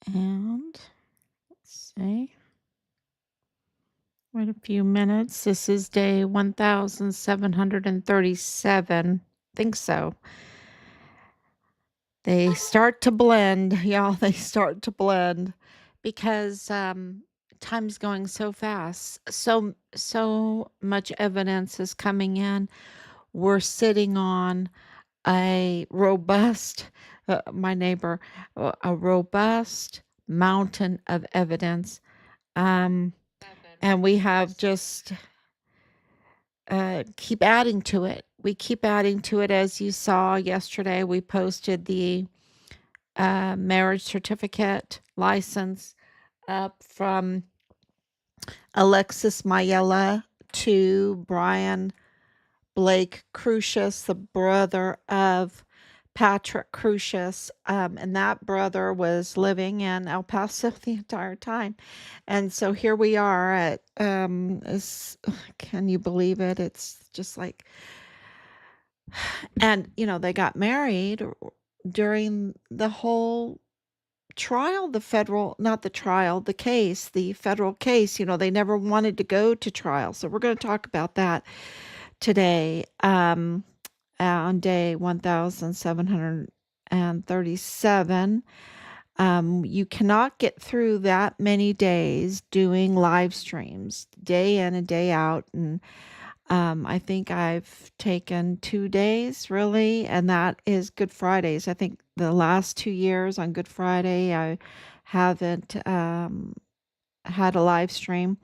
And let's see. Wait a few minutes. This is day 1737. Think so. They start to blend, y'all. They start to blend because time's going so fast. So much evidence is coming in. We're sitting on a robust, my neighbor, a robust mountain of evidence. Um, and we have just keep adding to it. We keep adding to it. As you saw yesterday, we posted the marriage certificate license up from Alexis Mayella to Brian Blake Crucius, the brother of Patrick Crucius. And that brother was living in El Paso the entire time. And so here we are at, can you believe it? It's just like, and, they got married during the whole trial, the federal, not the trial, the case, the federal case. They never wanted to go to trial. So we're going to talk about that today, on day 1737. You cannot get through that many days doing live streams day in and day out. And I think I've taken 2 days really, and that is Good Fridays. I think the last 2 years on Good Friday, I haven't had a live stream.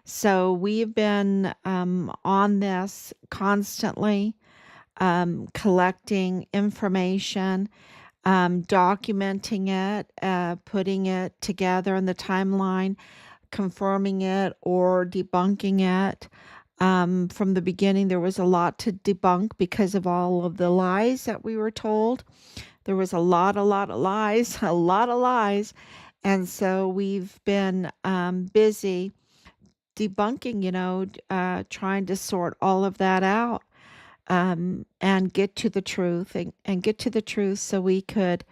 So we've been on this constantly, collecting information, documenting it, putting it together in the timeline, confirming it or debunking it. From the beginning, there was a lot to debunk because of all of the lies that we were told. There was a lot of lies, a lot of lies. And so we've been busy debunking, trying to sort all of that out, and get to the truth and get to the truth so we could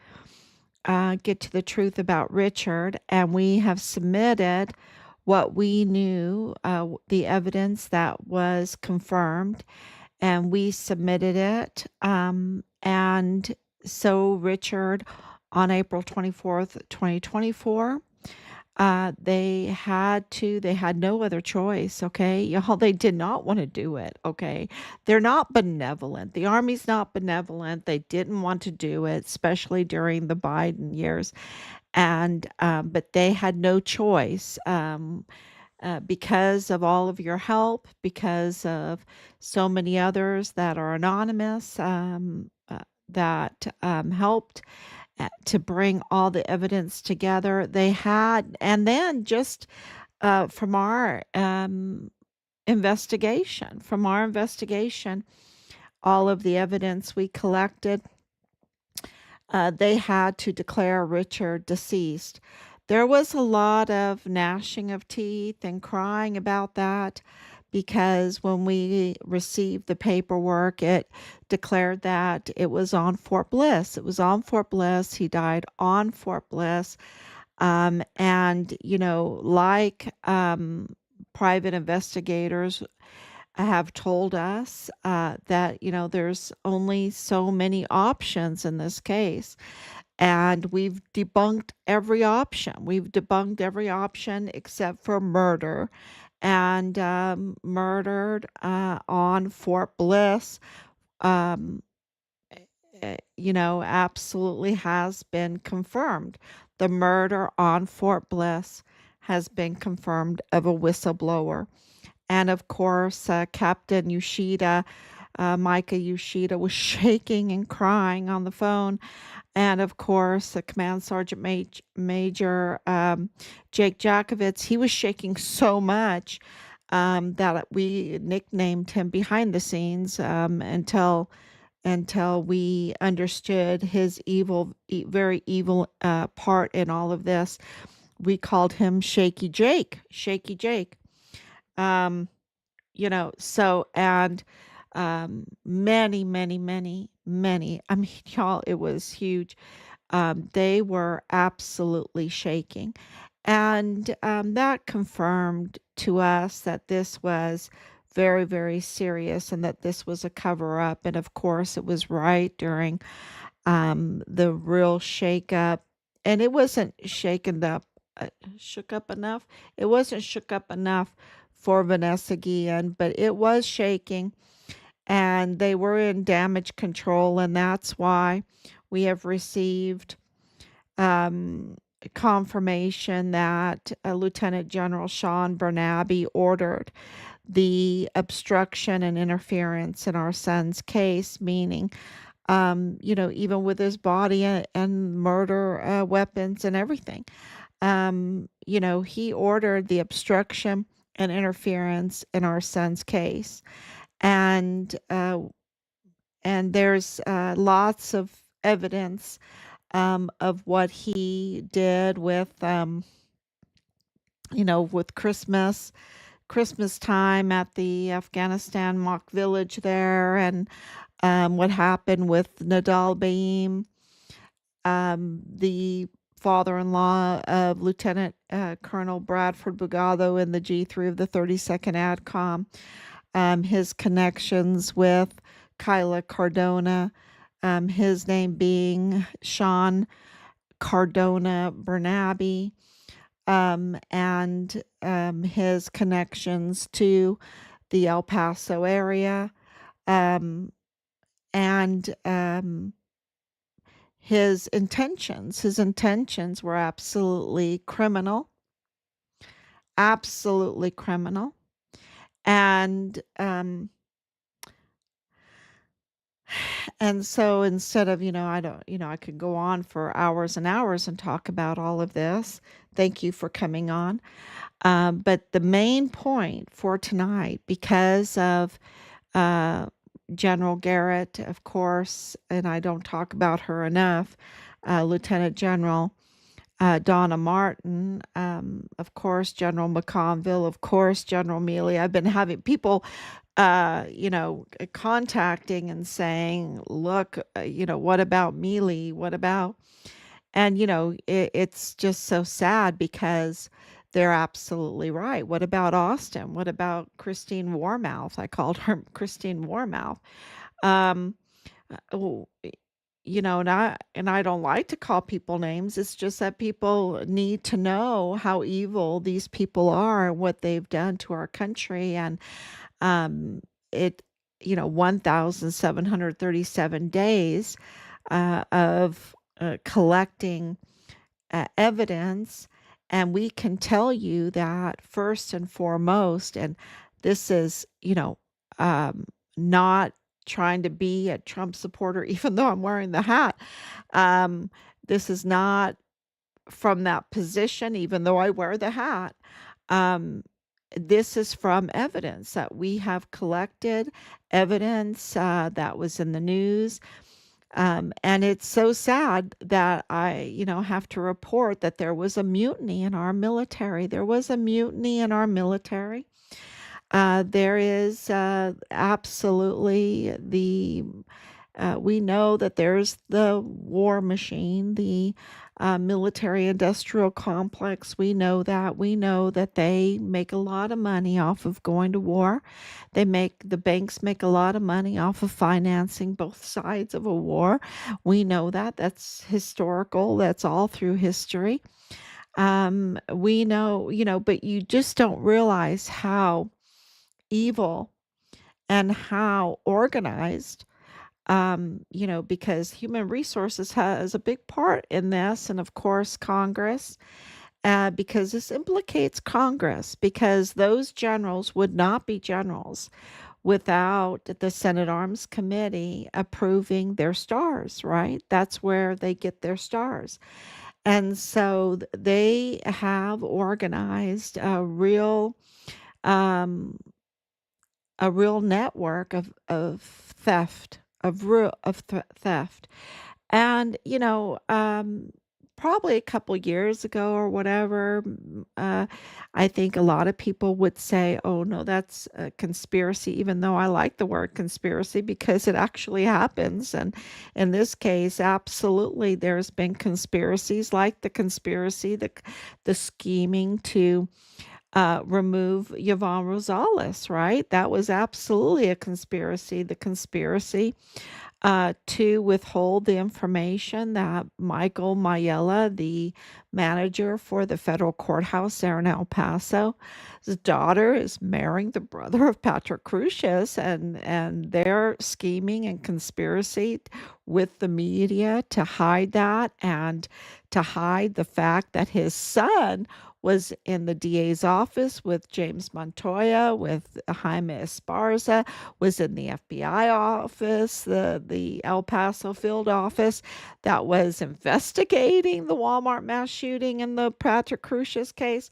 get to the truth about Richard. And we have submitted what we knew, the evidence that was confirmed, and we submitted it. And so Richard, on April 24th, 2024, they had no other choice, okay? Y'all, they did not want to do it, okay? They're not benevolent. The Army's not benevolent. They didn't want to do it, especially during the Biden years. And, but they had no choice, because of all of your help, because of so many others that are anonymous, that helped to bring all the evidence together. They had, and then just from our investigation, all of the evidence we collected, they had to declare Richard deceased. There was a lot of gnashing of teeth and crying about that because when we received the paperwork, it declared that it was on Fort Bliss. It was on Fort Bliss. He died on Fort Bliss. And, like private investigators have told us, that, there's only so many options in this case. And we've debunked every option. We've debunked every option except for murder. And murdered on Fort Bliss, um, absolutely has been confirmed. The murder on Fort Bliss has been confirmed of a whistleblower. And of course, Captain Yoshida, Micah Yoshida, was shaking and crying on the phone. And of course, Command Sergeant Major Jake Jakovitz, he was shaking so much that we nicknamed him behind the scenes, until we understood his very evil part in all of this. We called him Shaky Jake. Shaky Jake. Um, so, and many, many, many, many, I mean, y'all, it was huge. They were absolutely shaking. And that confirmed to us that this was very, very serious and that this was a cover up. And of course, it was right during the real shake up. And it wasn't shaken up, shook up enough. It wasn't shook up enough for Vanessa Guillen, but it was shaking and they were in damage control. And that's why we have received um, confirmation that Lieutenant General Sean Bernabe ordered the obstruction and interference in our son's case, meaning, even with his body and murder weapons and everything, he ordered the obstruction and interference in our son's case. And, and there's lots of evidence of what he did with Christmas time at the Afghanistan mock village there, and what happened with Nadal Baim, the father-in-law of Lieutenant Colonel Bradford Bugado in the G3 of the 32nd ADCOM, his connections with Kyla Cardona, his name being Sean Cardona Bernabe, and his connections to the El Paso area, um, and his intentions. His intentions were absolutely criminal, absolutely criminal, and so instead of, I don't, I could go on for hours and hours and talk about all of this. Thank you for coming on. But the main point for tonight, because of uh, General Garrett, of course, and I don't talk about her enough, Lieutenant General Donna Martin, of course, General McConville, of course, General Mealy. I've been having people, contacting and saying, look, what about Mealy? What about, and, it's just so sad because they're absolutely right. What about Austin? What about Christine Warmouth? I called her Christine Warmouth. Um, oh, and I don't like to call people names. It's just that people need to know how evil these people are and what they've done to our country. And it, 1,737 days of collecting evidence. And we can tell you that first and foremost, and this is, not trying to be a Trump supporter, even though I'm wearing the hat. Um, this is not from that position, even though I wear the hat. Um, this is from evidence that we have collected, evidence that was in the news. And it's so sad that I, have to report that there was a mutiny in our military. There was a mutiny in our military. There is absolutely we know that there's the war machine, the military industrial complex. We know that. We know that they make a lot of money off of going to war. The banks make a lot of money off of financing both sides of a war. We know that. That's historical. That's all through history. We know, but you just don't realize how evil and how organized, because human resources has a big part in this, and of course Congress, because this implicates Congress, because those generals would not be generals without the Senate Arms Committee approving their stars, right? That's where they get their stars. And so they have organized um, a real network of theft, of theft. And, probably a couple years ago or whatever. I think a lot of people would say, "Oh no, that's a conspiracy," even though I like the word conspiracy because it actually happens. And in this case, absolutely, there's been conspiracies like the scheming to remove Yvonne Rosales, right? That was absolutely a conspiracy. The conspiracy to withhold the information that Michael Mayella, the manager for the federal courthouse there in El Paso, his daughter is marrying the brother of Patrick Crusius, and they're scheming and conspiracy with the media to hide that and to hide the fact that his son was in the DA's office with James Montoya, with Jaime Esparza, was in the FBI office, the El Paso field office that was investigating the Walmart mass shooting and the Patrick Crusius case.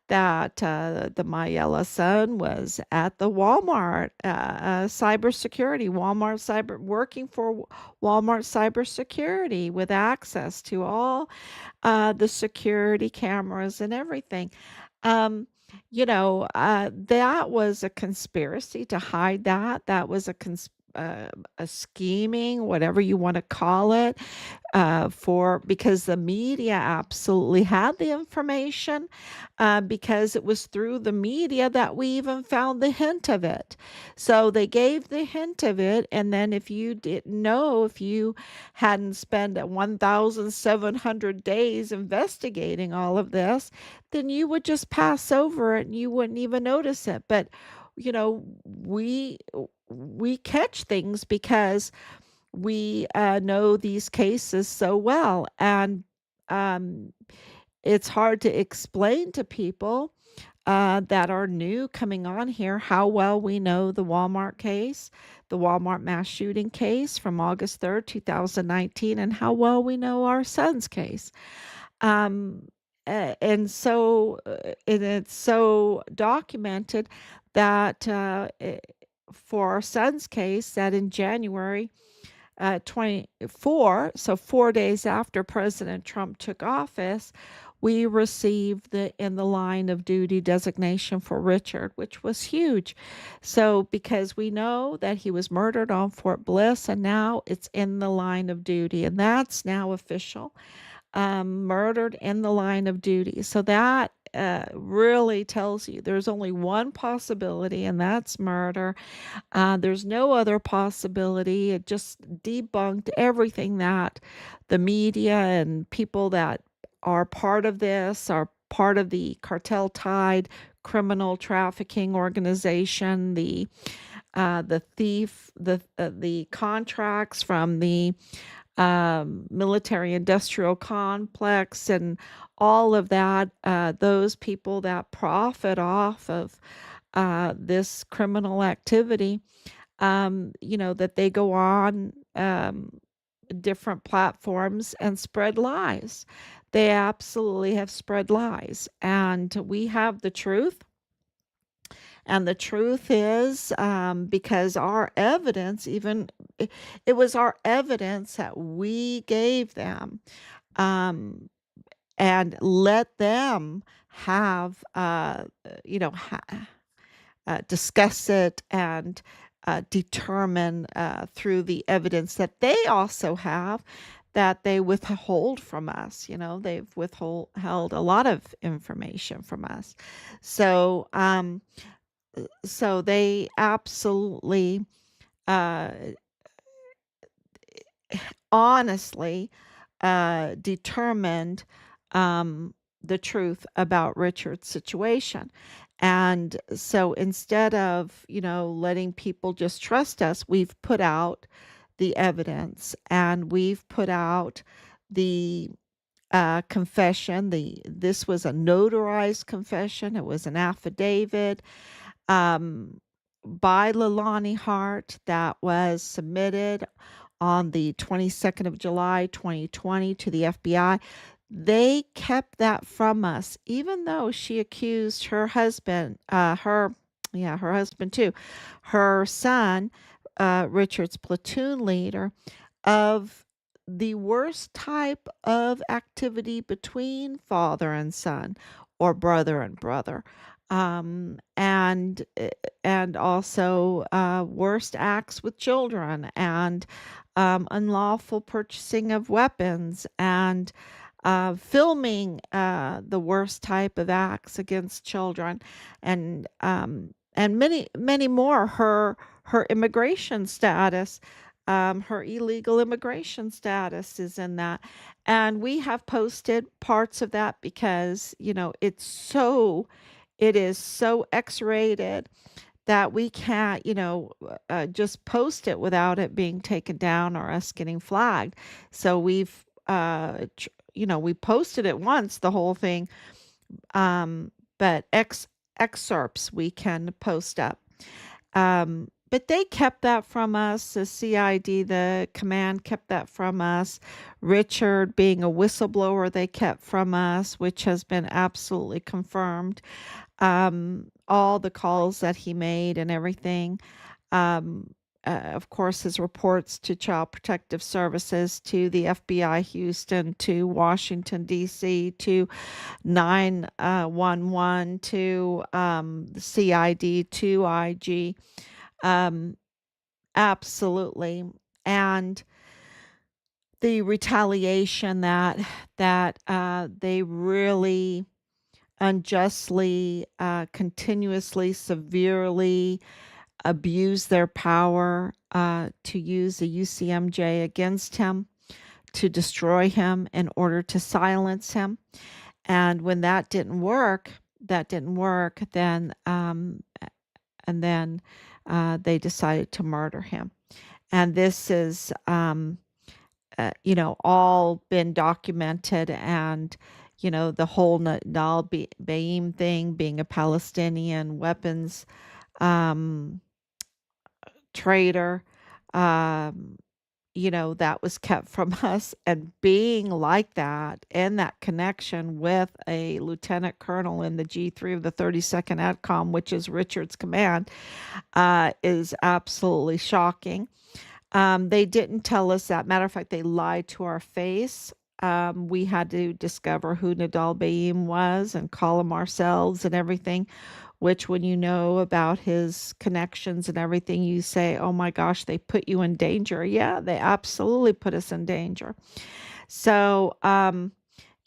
That the Mayella son was at the Walmart cybersecurity, Walmart cyber working for Walmart cybersecurity with access to all the security cameras and everything. Um, that was a conspiracy to hide that. That was a scheming, whatever you want to call it, for because the media absolutely had the information, because it was through the media that we even found the hint of it. So they gave the hint of it, and then if you didn't know, if you hadn't spent 1,700 days investigating all of this, then you would just pass over it and you wouldn't even notice it. But you know, we catch things because we know these cases so well, and um, it's hard to explain to people that are new coming on here how well we know the Walmart case, the Walmart mass shooting case from August 3rd, 2019, and how well we know our son's case. Um, and it's so documented that for our son's case, that in January 24, so 4 days after President Trump took office, we received the in the line of duty designation for Richard, which was huge. So, because we know that he was murdered on Fort Bliss, and now it's in the line of duty, and that's now official. Murdered in the line of duty. So that really tells you there's only one possibility, and that's murder. There's no other possibility. It just debunked everything that the media and people that are part of this, are part of the cartel tied criminal trafficking organization, the thief, the contracts from the military industrial complex and all of that, those people that profit off of this criminal activity, that they go on different platforms and spread lies. They absolutely have spread lies. And we have the truth. And the truth is, because our evidence, it was our evidence that we gave them, um, and let them have, discuss it and determine through the evidence that they also have that they withhold from us. They've withheld a lot of information from us. So they absolutely, uh, honestly, determined the truth about Richard's situation. And so instead of, letting people just trust us, we've put out the evidence, and we've put out the confession. This was a notarized confession. It was an affidavit um, by Leilani Hart that was submitted on the 22nd of July, 2020 to the FBI. They kept that from us, even though she accused her husband, her husband too, her son, Richard's platoon leader, of the worst type of activity between father and son or brother and brother. And also worst acts with children and unlawful purchasing of weapons and filming the worst type of acts against children and many more. Her immigration status, her illegal immigration status is in that. And we have posted parts of that because, it is so X-rated that we can't, just post it without it being taken down or us getting flagged. So we posted it once, the whole thing, but excerpts we can post up. But they kept that from us. The CID, the command, kept that from us. Richard, being a whistleblower, they kept from us, which has been absolutely confirmed. All the calls that he made and everything. Um, of course, his reports to Child Protective Services, to the FBI Houston, to Washington, D.C., to 911, to the CID, to IG. Um, absolutely. And the retaliation that they really unjustly, continuously, severely abuse their power to use a UCMJ against him, to destroy him in order to silence him. And when that didn't work, then they decided to murder him. And this is, all been documented. And, the whole Nal Baim thing, being a Palestinian weapons um, trader, um, that was kept from us. And being like that, and that connection with a lieutenant colonel in the G3 of the 32nd ATCOM, which is Richard's command, is absolutely shocking. They didn't tell us that. Matter of fact, they lied to our face. We had to discover who Nadal Baim was and call him ourselves and everything, which when you know about his connections and everything, you say, oh my gosh, they put you in danger. Yeah, they absolutely put us in danger. So, and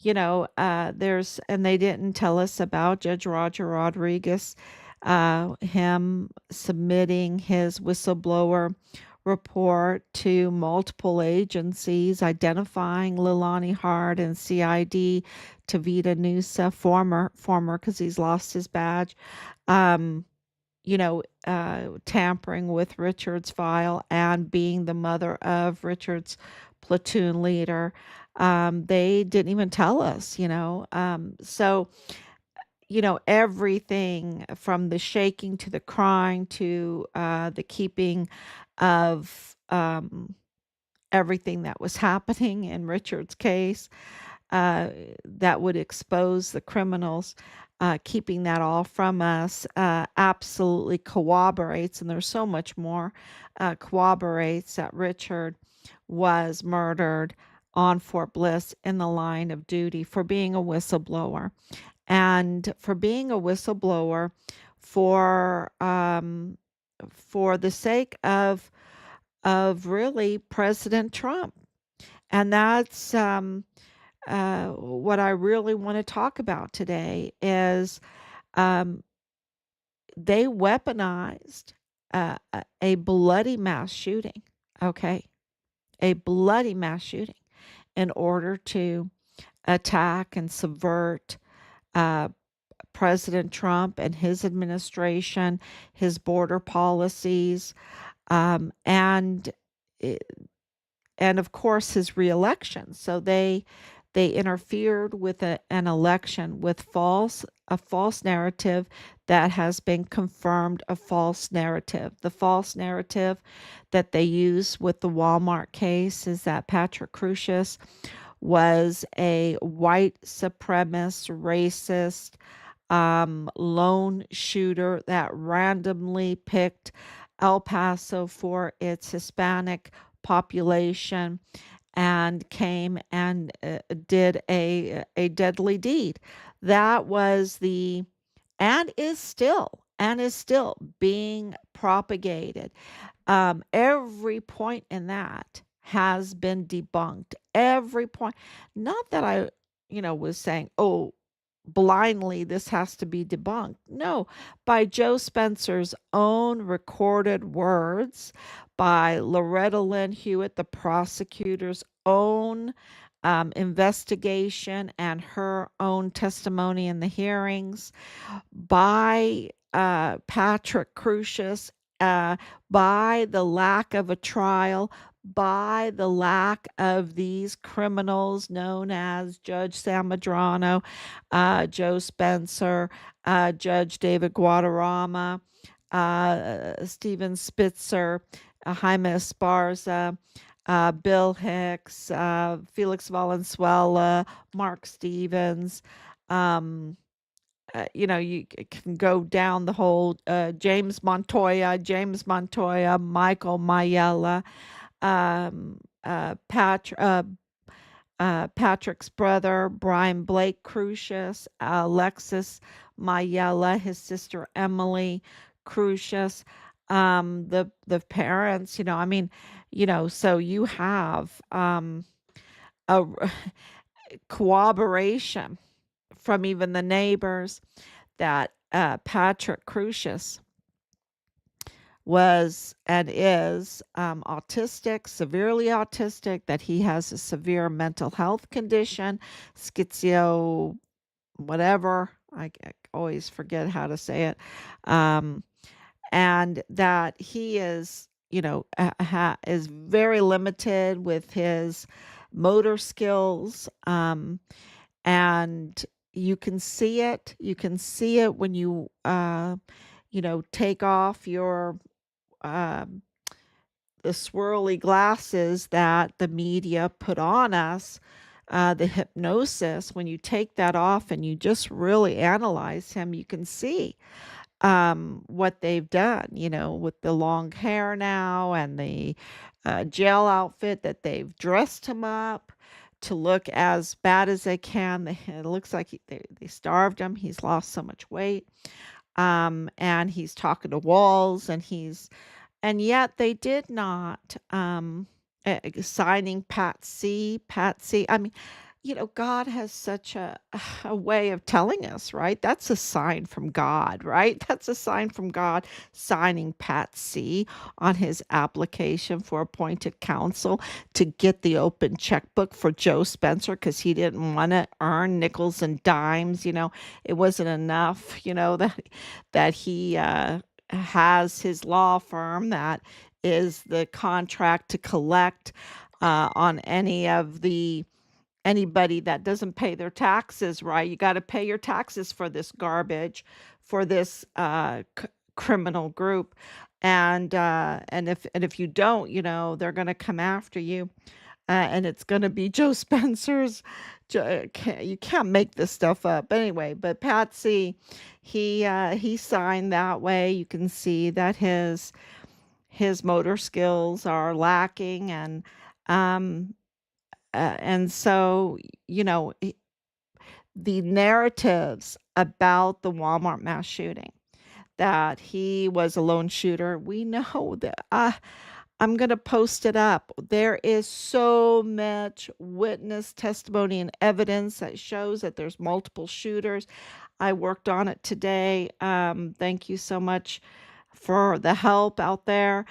they didn't tell us about Judge Roger Rodriguez, him submitting his whistleblower report to multiple agencies, identifying Leilani Hart and CID, Tavita Nusa, former, because he's lost his badge, um, tampering with Richard's file and being the mother of Richard's platoon leader. They didn't even tell us, so, everything from the shaking to the crying to the keeping of everything that was happening in Richard's case uh, that would expose the criminals, keeping that all from us absolutely corroborates, and there's so much more, corroborates that Richard was murdered on Fort Bliss in the line of duty for being a whistleblower. And for being a whistleblower for the sake of really President Trump. And that's what I really want to talk about today is um, they weaponized a bloody mass shooting, okay? A bloody mass shooting in order to attack and subvert uh, President Trump and his administration, his border policies, and and of course his reelection. So they interfered with an election with a false narrative that has been confirmed a false narrative. The false narrative that they use with the Walmart case is that Patrick Crusius was a white supremacist, racist, lone shooter that randomly picked El Paso for its Hispanic population and came and did a deadly deed. That was the and is still being propagated. Every point in that has been debunked. Every point. Not that I, was saying, oh, blindly this has to be debunked. No, by Joe Spencer's own recorded words, by Loretta Lynn Hewitt, the prosecutor's own investigation and her own testimony in the hearings, by Patrick Crucius, uh, by the lack of a trial, by the lack of these criminals known as Judge Sam Madrano, Joe Spencer, Judge David Guadarrama, Stephen Spitzer, Jaime Esparza, Bill Hicks, Felix Valenzuela, Mark Stevens. Um, you can go down the whole James Montoya, Michael Mayella, um, Patrick's brother, Brian Blake Crucius, Alexis Mayella, his sister Emily Crucius, the parents, so you have a corroboration from even the neighbors that Patrick Crucius was and is autistic, severely autistic, that he has a severe mental health condition, schizio, whatever. I always forget how to say it. Um, and that he is, is very limited with his motor skills. And you can see it. You can see it when take off your um, the swirly glasses that the media put on us, the hypnosis. When you take that off and you just really analyze him, you can see what they've done, with the long hair now and the jail outfit that they've dressed him up to look as bad as they can. It looks like they starved him. He's lost so much weight. And he's talking to walls and yet they did not signing Patsy. I mean, God has such a way of telling us, right? That's a sign from God, right? That's a sign from God signing Patsy on his application for appointed counsel to get the open checkbook for Joe Spencer because he didn't want to earn nickels and dimes. It wasn't enough, that he has his law firm that is the contract to collect on anybody that doesn't pay their taxes, right? You got to pay your taxes for this garbage, for this criminal group, and if you don't, they're going to come after you, and it's going to be Joe Spencer's. You can't make this stuff up anyway. But Patsy, he signed that way. You can see that his motor skills are lacking, um, and so the narratives about the Walmart mass shooting, that he was a lone shooter, we know that. I'm going to post it up. There is so much witness testimony and evidence that shows that there's multiple shooters. I worked on it today. Thank you so much for the help out there.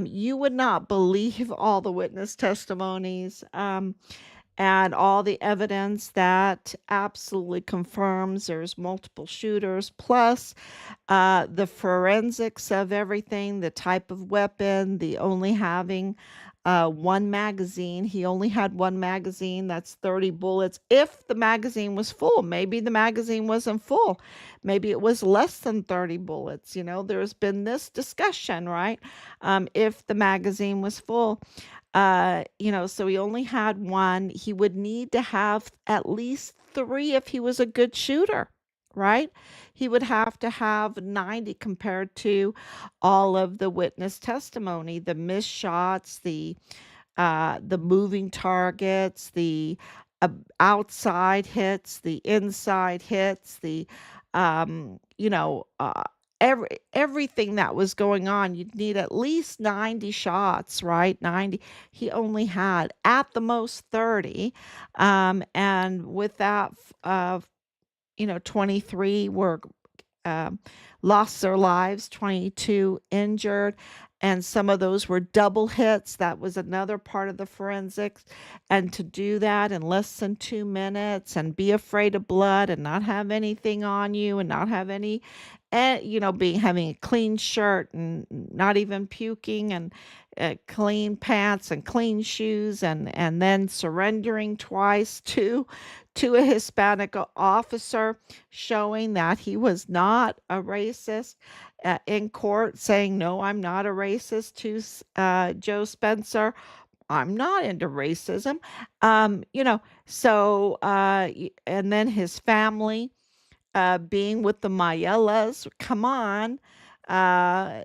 You would not believe all the witness testimonies. And all the evidence that absolutely confirms there's multiple shooters, plus the forensics of everything, the type of weapon, the only having one magazine. He only had one magazine, that's 30 bullets. If the magazine was full, maybe the magazine wasn't full. Maybe it was less than 30 bullets. There's been this discussion, right? If the magazine was full. So he only had one. He would need to have at least three if he was a good shooter, right? He would have to have 90 compared to all of the witness testimony, the missed shots, the the moving targets, the uh, outside hits, the inside hits, the you know, everything that was going on. You'd need at least 90 shots, right? 90. He only had at the most 30, and with that, 23 were um, lost their lives, 22 injured, and some of those were double hits. That was another part of the forensics. And to do that in less than 2 minutes and be afraid of blood and not have anything on you and not have any, being having a clean shirt and not even puking and clean pants and clean shoes and then surrendering twice to a Hispanic officer, showing that he was not a racist, in court, saying, "No, I'm not a racist," to Joe Spencer. I'm not into racism. And then his family being with the Mayellas. Come on. Uh,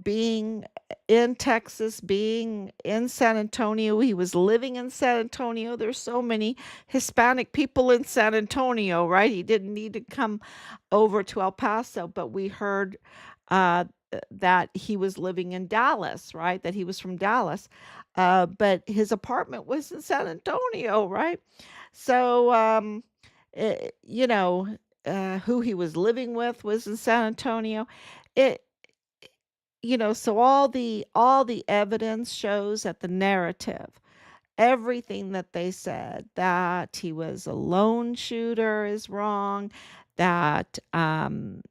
being in Texas, being in San Antonio. He was living in San Antonio. There's so many Hispanic people in San Antonio, right? He didn't need to come over to El Paso, but we heard uh, that he was living in Dallas, right? That he was from Dallas. But his apartment was in San Antonio, right? So, who he was living with was in San Antonio. It, so all the evidence shows that the narrative, everything that they said, that he was a lone shooter is wrong, that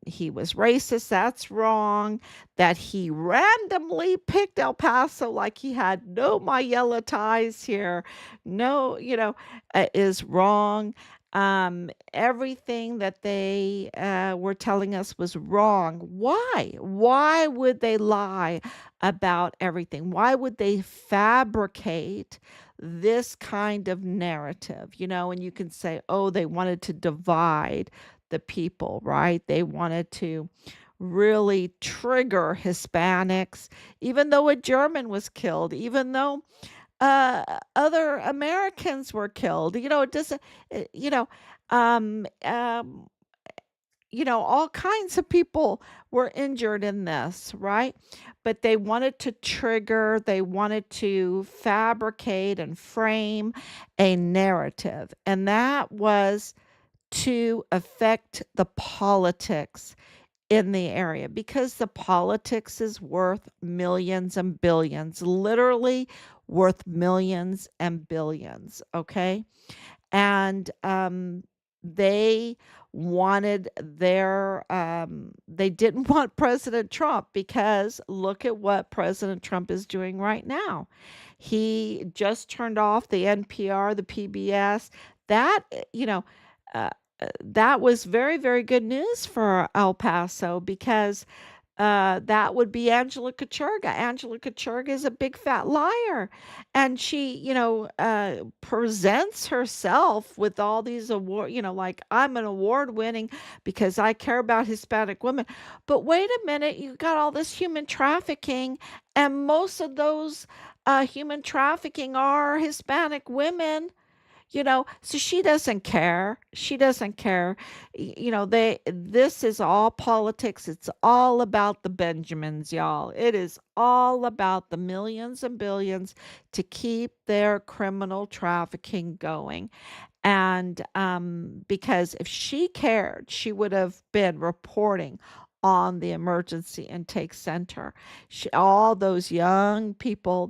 he was racist, that's wrong, that he randomly picked El Paso like he had no Mayella ties here, no, is wrong. Everything that they were telling us was wrong. Why? Why would they lie about everything? Why would they fabricate this kind of narrative? And you can say, oh, they wanted to divide the people, right? They wanted to really trigger Hispanics, even though a German was killed, even though other Americans were killed. It doesn't, uh, you know, um, um, all kinds of people were injured in this, right? But they wanted to trigger, they wanted to fabricate and frame a narrative. And that was to affect the politics in the area, because the politics is worth millions and billions, literally worth millions and billions. Okay. And they they didn't want President Trump, because look at what President Trump is doing right now. He just turned off the NPR, the PBS. That, uh, that was very, very good news for El Paso, because that would be Angela Kachurga. Angela Kachurga is a big fat liar. And she, presents herself with all these award, like, I'm an award winning because I care about Hispanic women. But wait a minute, you got all this human trafficking, and most of those human trafficking are Hispanic women. So she doesn't care. She doesn't care. This is all politics. It's all about the Benjamins, y'all. It is all about the millions and billions to keep their criminal trafficking going. And because if she cared, she would have been reporting on the emergency intake center. All those young people,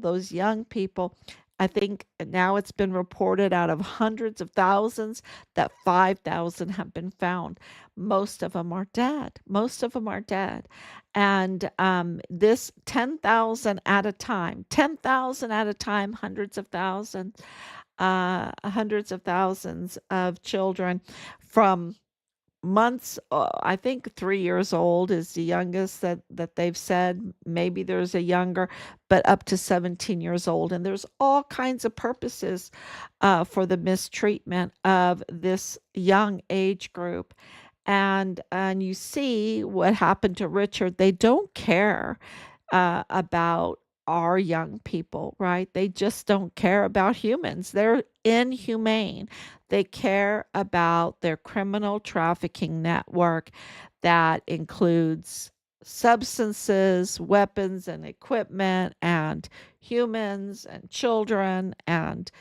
I think now it's been reported out of hundreds of thousands that 5,000 have been found. Most of them are dead. Most of them are dead. And this 10,000 at a time, 10,000 at a time, hundreds of thousands of children from months, I think 3 years old is the youngest that they've said. Maybe there's a younger, but up to 17 years old. And there's all kinds of purposes for the mistreatment of this young age group. And you see what happened to Richard. They don't care about our young people, right? They just don't care about humans. They're inhumane. They care about their criminal trafficking network that includes substances, weapons, and equipment, and humans and children, and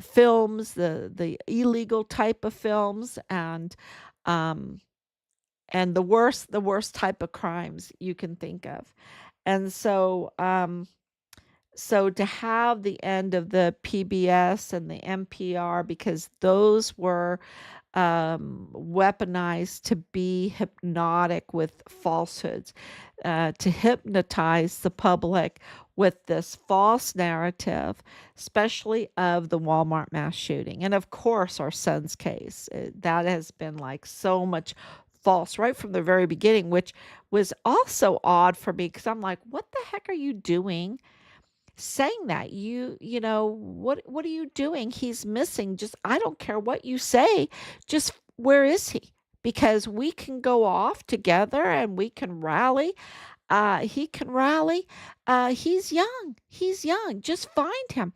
films, the illegal type of films, um, and the worst type of crimes you can think of. And so to have the end of the PBS and the NPR, because those were weaponized to be hypnotic with falsehoods, to hypnotize the public with this false narrative, especially of the Walmart mass shooting. And of course, our son's case, that has been like so much false right from the very beginning, which was also odd for me because I'm like, what the heck are you doing? Saying that what are you doing? He's missing. Just, I don't care what you say, just where is he? Because we can go off together and we can rally. He can rally. He's young, just find him.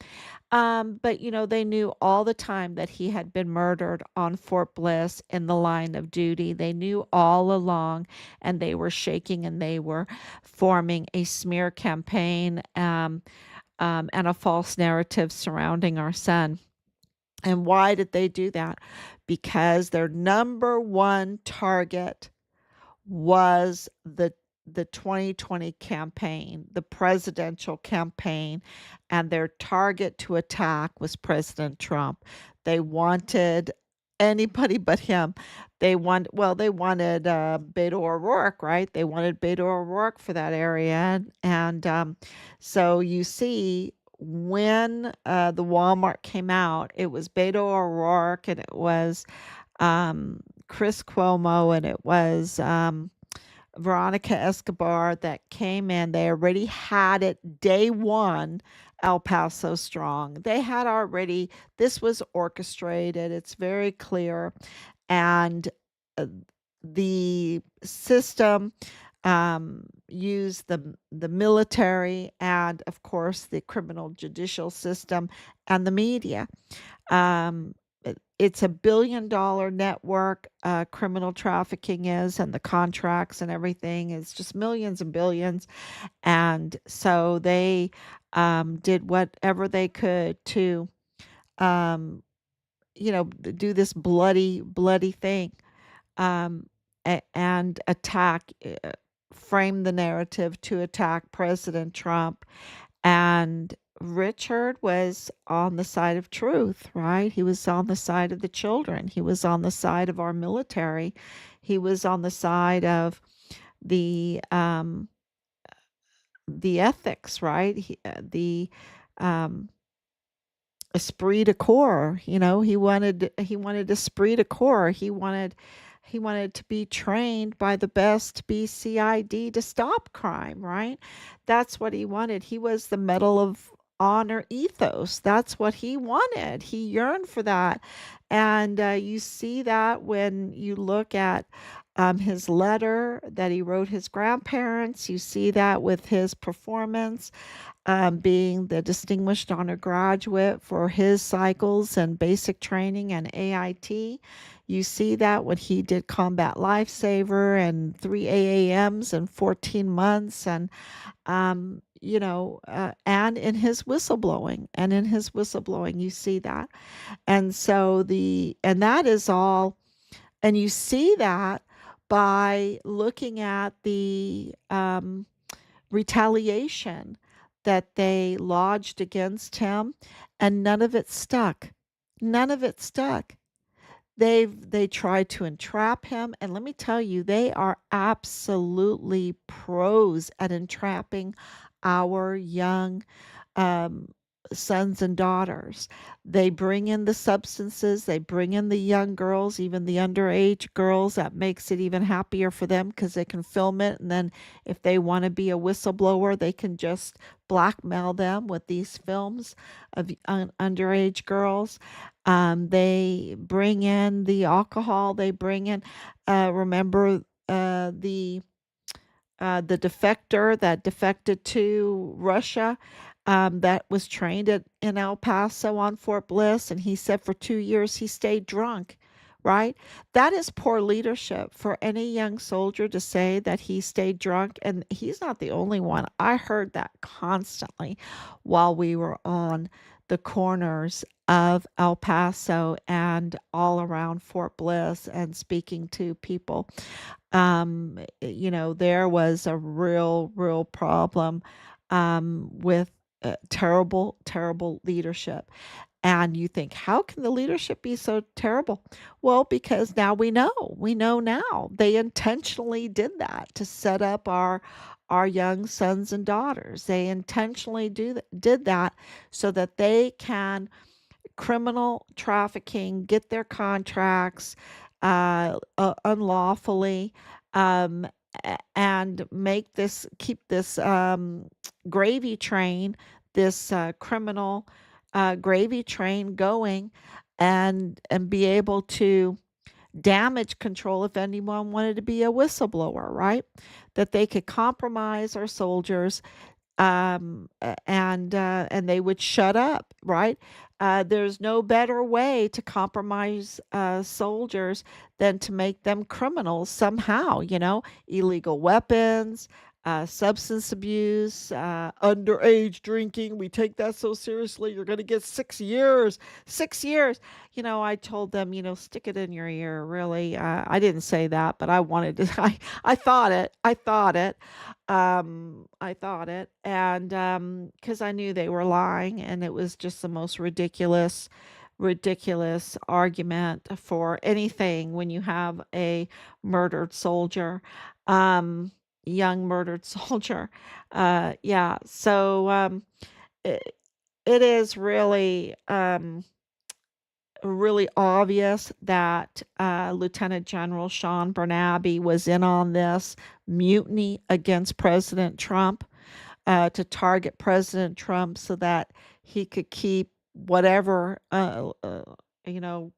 But they knew all the time that he had been murdered on Fort Bliss in the line of duty. They knew all along, and they were shaking, and they were forming a smear campaign, and a false narrative surrounding our son. And why did they do that? Because their number one target was the 2020 campaign, the presidential campaign, and their target to attack was President Trump. They wanted anybody but him. They wanted Beto O'Rourke, right? They wanted Beto O'Rourke for that area, and so you see. When the Walmart came out, it was Beto O'Rourke, and it was Chris Cuomo, and it was Veronica Escobar that came in. They already had it day one, El Paso Strong. They had already, this was orchestrated, it's very clear. And uh, the system used the military and, of course, the criminal judicial system and the media. Um, it's a $1 billion network, criminal trafficking is, and the contracts and everything is just millions and billions. And so they did whatever they could to, um, do this bloody, bloody thing, um, and attack, frame the narrative to attack President Trump. And Richard was on the side of truth, right? He was on the side of the children. He was on the side of our military. He was on the side of the um, the ethics, right? The um, esprit de corps. He wanted esprit de corps. He wanted to be trained by the best BCID to stop crime, right? That's what he wanted. He was the Medal of Honor ethos. That's what he wanted. He yearned for that. And you see that when you look at his letter that he wrote his grandparents. You see that with his performance, being the Distinguished Honor Graduate for his cycles and basic training and AIT. You see that when he did Combat Lifesaver and 3 AAMs in 14 months, and in his whistleblowing, you see that. And that is all. And you see that by looking at the retaliation that they lodged against him, and none of it stuck. None of it stuck. They tried to entrap him, and let me tell you, they are absolutely pros at entrapping our young um, sons and daughters. They bring in the substances, they bring in the young girls, even the underage girls. That makes it even happier for them because they can film it. And then if they want to be a whistleblower, they can just blackmail them with these films of underage girls. They bring in the alcohol, they bring in, remember, the the defector that defected to Russia, that was trained in El Paso on Fort Bliss. And he said for 2 years he stayed drunk, right? That is poor leadership for any young soldier to say that he stayed drunk. And he's not the only one. I heard that constantly while we were on the corners of El Paso and all around Fort Bliss and speaking to people. There was a real problem with terrible, terrible leadership. And you think, how can the leadership be so terrible? Well, because now we know now they intentionally did that to set up our young sons and daughters. They intentionally did that so that they can criminal trafficking, get their contracts unlawfully, um, and keep this gravy train, this criminal gravy train going, and be able to damage control if anyone wanted to be a whistleblower, right? That they could compromise our soldiers, and they would shut up, right? There's no better way to compromise soldiers than to make them criminals somehow, illegal weapons, substance abuse, underage drinking. We take that so seriously. You're going to get 6 years. 6 years. I told them, stick it in your ear, really. I didn't say that, but I wanted to. I thought it. I thought it, and because I knew they were lying, and it was just the most ridiculous argument for anything when you have a murdered soldier, um, young murdered soldier. Yeah, so it, it is really obvious that Lieutenant General Sean Bernabe was in on this mutiny against President Trump, to target President Trump so that he could keep whatever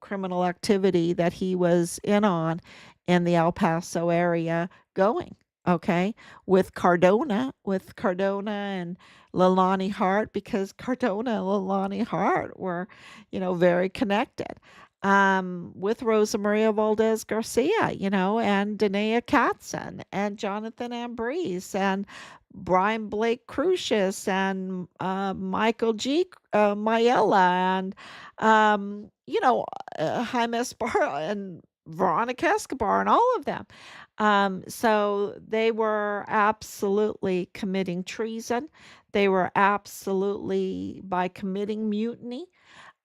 criminal activity that he was in on in the El Paso area going. Okay, with Cardona and Leilani Hart, because Cardona and Leilani Hart were, very connected. With Rosa Maria Valdez Garcia, and Danae Katzen and Jonathan Ambrose and Brian Blake Crucius and Michael G. Mayella and Jaime Esparra and Veronica Escobar and all of them. So they were absolutely committing treason. They were absolutely by committing mutiny,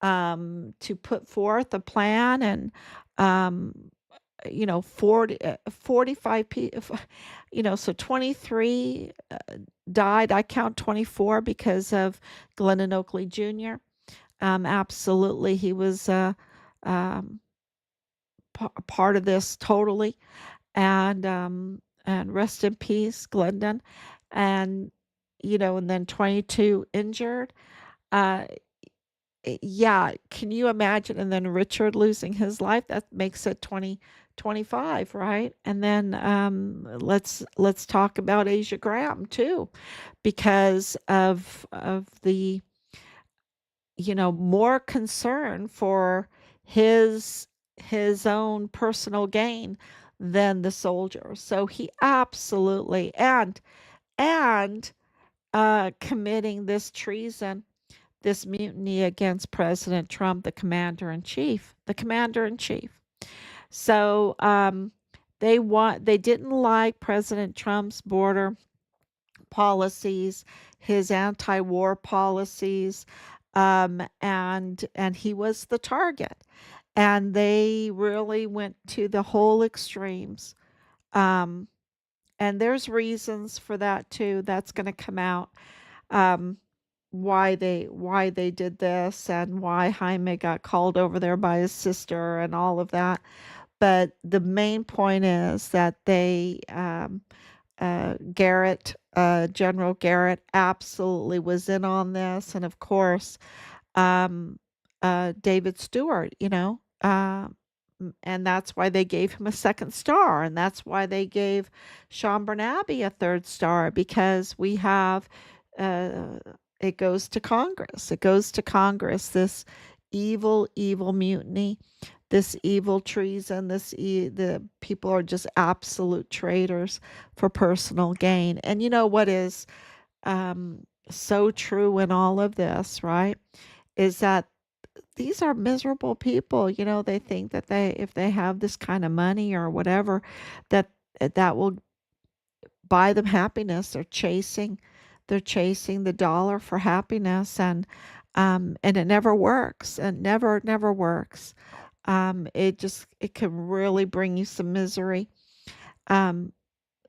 to put forth a plan, and um, 45 people, so 23 died. I count 24 because of Glennon Oakley Jr. Absolutely, he was um, part of this totally, and rest in peace, Glendon, and and then 22 injured. Uh, yeah, can you imagine? And then Richard losing his life, that makes it 2025, right? And then let's talk about Asia Graham too, because of the more concern for his his own personal gain than the soldier. So he absolutely and committing this treason, this mutiny against President Trump, the commander in chief. So they didn't like President Trump's border policies, his anti-war policies, and he was the target. And they really went to the whole extremes. Um, and there's reasons for that too. That's going to come out. Um, why they did this, and why Jaime got called over there by his sister and all of that. But the main point is that General Garrett absolutely was in on this, and of course, um, David Stewart, and that's why they gave him a second star, and that's why they gave Sean Bernabe a third star, because we have uh, it goes to Congress. It goes to Congress. This evil, evil mutiny, this evil treason. The people are just absolute traitors for personal gain. And you know what is so true in all of this, right? Is that these are miserable people. They think that if they have this kind of money or whatever, that that will buy them happiness. They're chasing the dollar for happiness, and it never works. It never works. It can really bring you some misery. Um,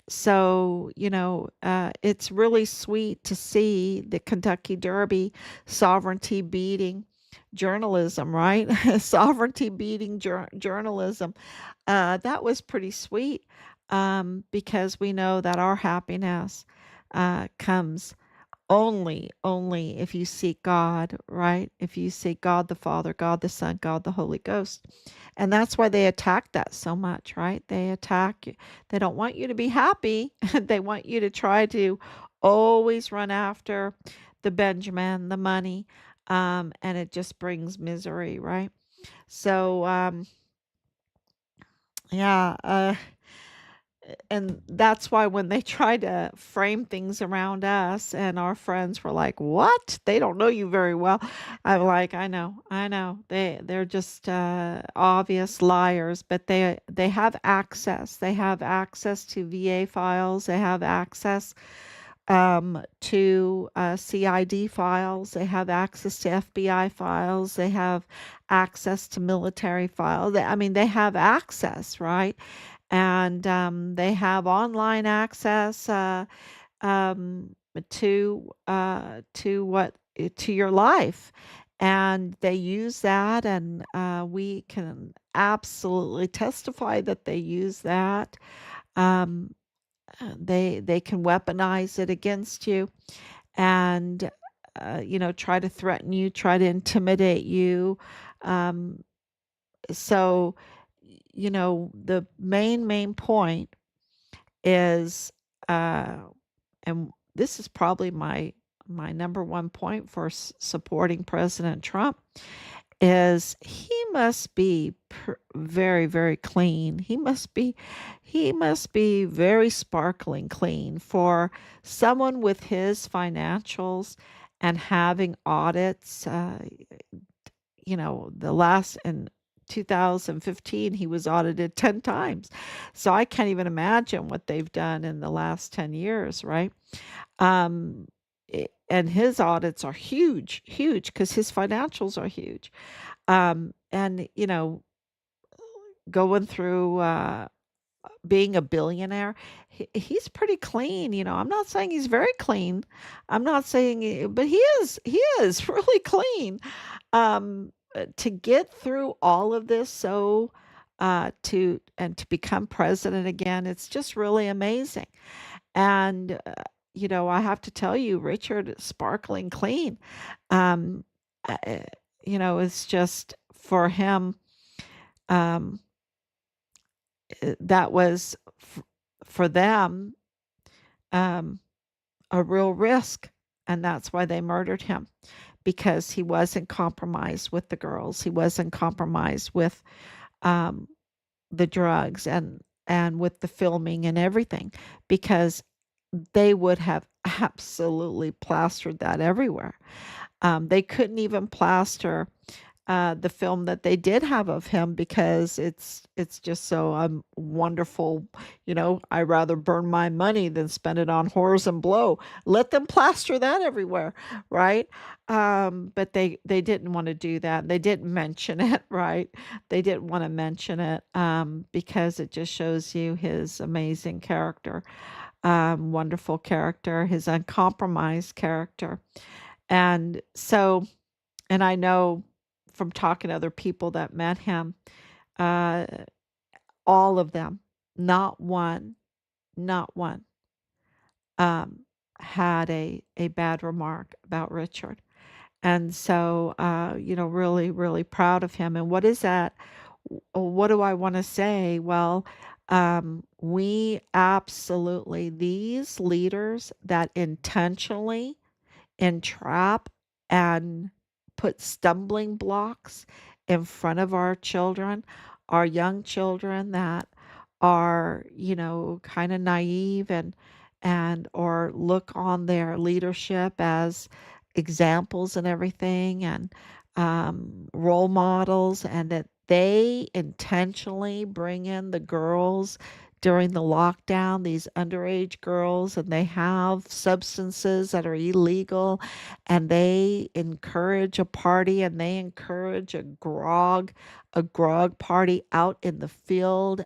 so, it's really sweet to see the Kentucky Derby sovereignty beating journalism, right? Sovereignty beating journalism. That was pretty sweet, because we know that our happiness comes only if you seek God, right? If you seek God the Father, God the Son, God the Holy Ghost. And that's why they attack that so much, right? They attack you. They don't want you to be happy. They want you to try to always run after the Benjamin, the money, and it just brings misery, right? So, yeah, and that's why when they try to frame things around us, and our friends were like, "What? They don't know you very well." I'm like, I know. They're just obvious liars, but they have access. They have access to VA files. They have access to CID files. They have access to FBI files. They have access to military files. I mean, they have access, right? And they have online access um, to your life, and they use that, and we can absolutely testify that they use that. Um, they can weaponize it against you, and try to threaten you, try to intimidate you. Um, so the main point is, uh, and this is probably my number one point for supporting President Trump, is he must be very, very clean. He must be very sparkling clean for someone with his financials and having audits. The last in 2015, he was audited 10 times. So I can't even imagine what they've done in the last 10 years, right? Um, and his audits are huge, huge, because his financials are huge. And, going through being a billionaire, he's pretty clean. I'm not saying he's very clean. I'm not saying, but he is really clean. To get through all of this, to become president again, it's just really amazing. And I have to tell you, Richard is sparkling clean. Um, uh, uh, it's just for him. Um, that was for them um, a real risk, and that's why they murdered him, because he wasn't compromised with the girls. He wasn't compromised with um, the drugs, and with the filming and everything, because they would have absolutely plastered that everywhere. They couldn't even plaster the film that they did have of him, because it's just so wonderful. I rather burn my money than spend it on whores and blow. Let them plaster that everywhere, right? But they didn't want to do that. They didn't mention it, right? They didn't want to mention it, because it just shows you his amazing character, wonderful character, his uncompromised character. And so, and I know from talking to other people that met him, uh, all of them, not one, not one, um, had a bad remark about Richard. And so, really, really proud of him. And what is that? what do I want to say? Well, we absolutely, these leaders that intentionally entrap and put stumbling blocks in front of our children, our young children that are, kind of naive and or look on their leadership as examples and everything and role models, and that they intentionally bring in the girls during the lockdown, these underage girls, and they have substances that are illegal, and they encourage a party and they encourage a grog party out in the field,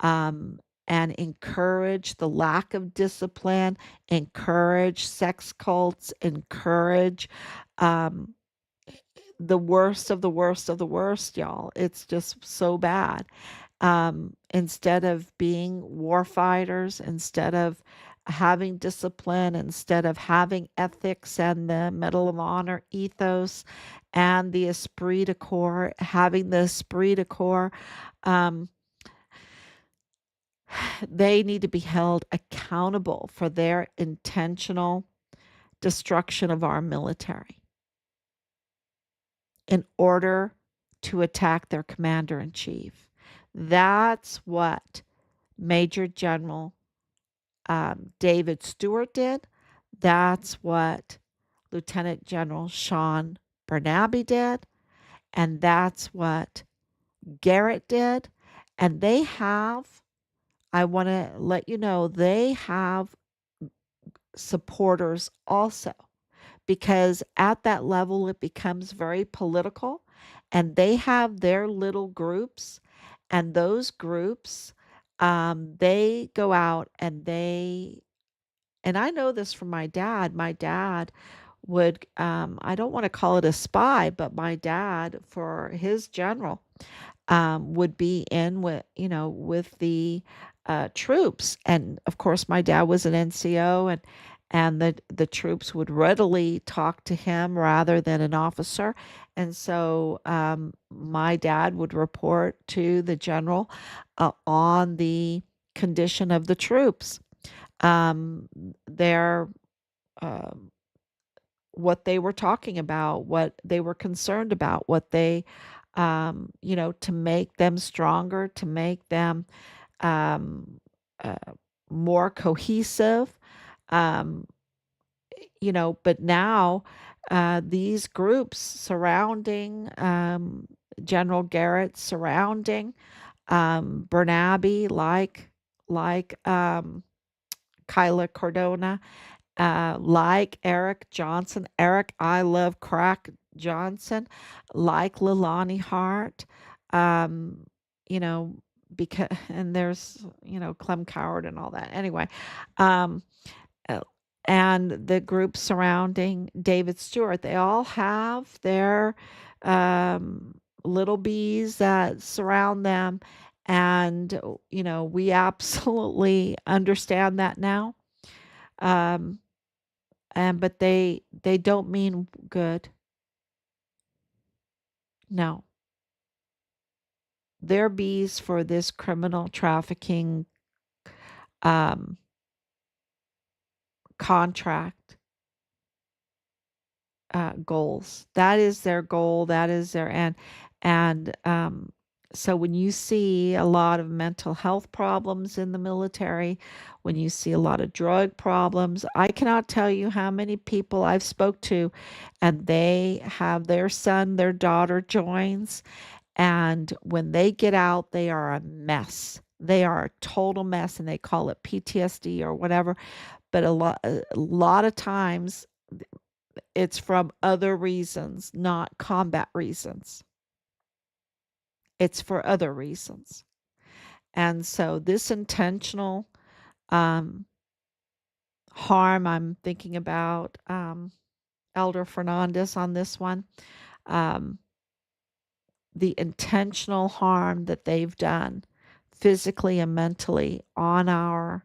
um and encourage the lack of discipline, encourage sex cults, encourage um the worst of the worst of the worst, y'all. It's just so bad. Instead of being war fighters, instead of having discipline, instead of having ethics and the Medal of Honor ethos and the esprit de corps, having the esprit de corps, um, they need to be held accountable for their intentional destruction of our military in order to attack their commander in chief. That's what Major General David Stewart did. That's what Lieutenant General Sean Bernabe did. And that's what Garrett did. And they have, I want to let you know, they have supporters also, because at that level it becomes very political, and they have their little groups, and those groups, they go out and I know this from my dad. My dad would, I don't want to call it a spy, but my dad, for his general, would be in with the troops. And of course, my dad was an NCO, and the troops would readily talk to him rather than an officer. And so my dad would report to the general on the condition of the troops, um, their um, what they were talking about, what they were concerned about, what they, to make them stronger, to make them um, uh, more cohesive. Um, but now these groups surrounding General Garrett, surrounding Bernabe, like Kyla Cardona, like Eric Johnson, Eric I Love Crack Johnson, like Leilani Hart, um, you know, because and there's Clem Coward and all that. Anyway, um, uh, and the group surrounding David Stewart, they all have their little bees that surround them, and we absolutely understand that now. Um, and but they don't mean good. No, they're bees for this criminal trafficking um, contract goals. That is their goal. That is their end. And so when you see a lot of mental health problems in the military, when you see a lot of drug problems, I cannot tell you how many people I've spoke to, and they have their son, their daughter joins, and when they get out, they are a mess. They are a total mess, and they call it PTSD or whatever. But a lot of times it's from other reasons, not combat reasons. It's for other reasons. And so this intentional um, harm, I'm thinking about Elder Fernandez on this one. Um, the intentional harm that they've done physically and mentally on our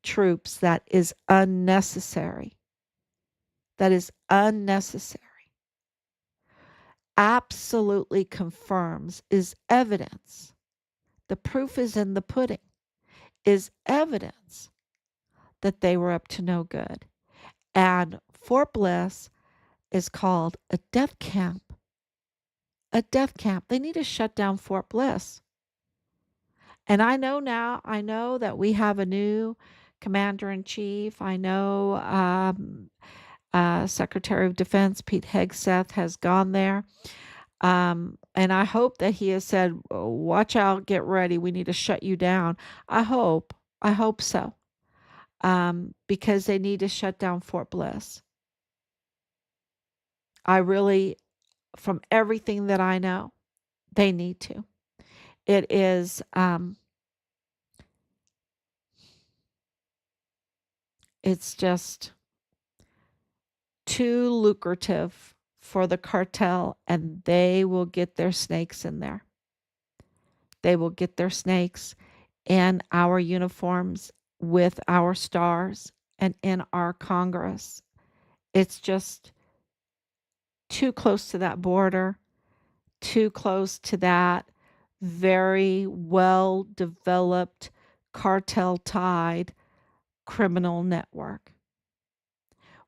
troops, that is unnecessary. That is unnecessary. absolutely confirms, is evidence. The proof is in the pudding, is evidence that they were up to no good. And Fort Bliss is called a death camp. A death camp. They need to shut down Fort Bliss. And I know that we have a new commander in chief. I know Secretary of Defense Pete Hegseth has gone there. And I hope that he has said, "Oh, watch out, get ready. We need to shut you down." I hope so. Because they need to shut down Fort Bliss. I really, from everything that I know, they need to. It is, it's just too lucrative for the cartel, and they will get their snakes in there. They will get their snakes in our uniforms with our stars and in our Congress. It's just too close to that border, too close to that very well developed cartel tied criminal network.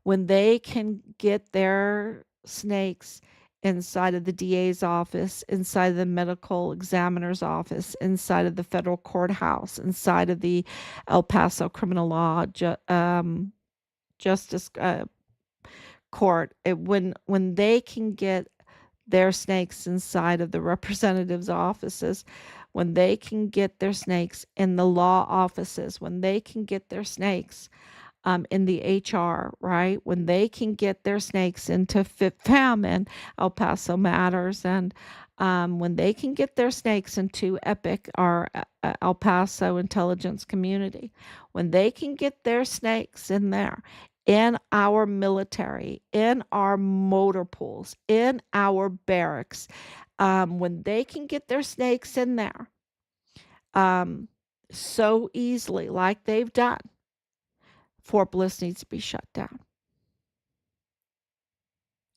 When they can get their snakes inside of the DA's office, inside of the medical examiner's office, inside of the federal courthouse, inside of the El Paso criminal law justice court, when they can get their snakes inside of the representatives' offices, when they can get their snakes in the law offices, when they can get their snakes in the HR, right? When they can get their snakes into FITFAM and El Paso Matters, and when they can get their snakes into EPIC, our El Paso intelligence community, when they can get their snakes in there, in our military, in our motor pools, in our barracks, when they can get their snakes in there um, so easily, like they've done, Fort Bliss needs to be shut down.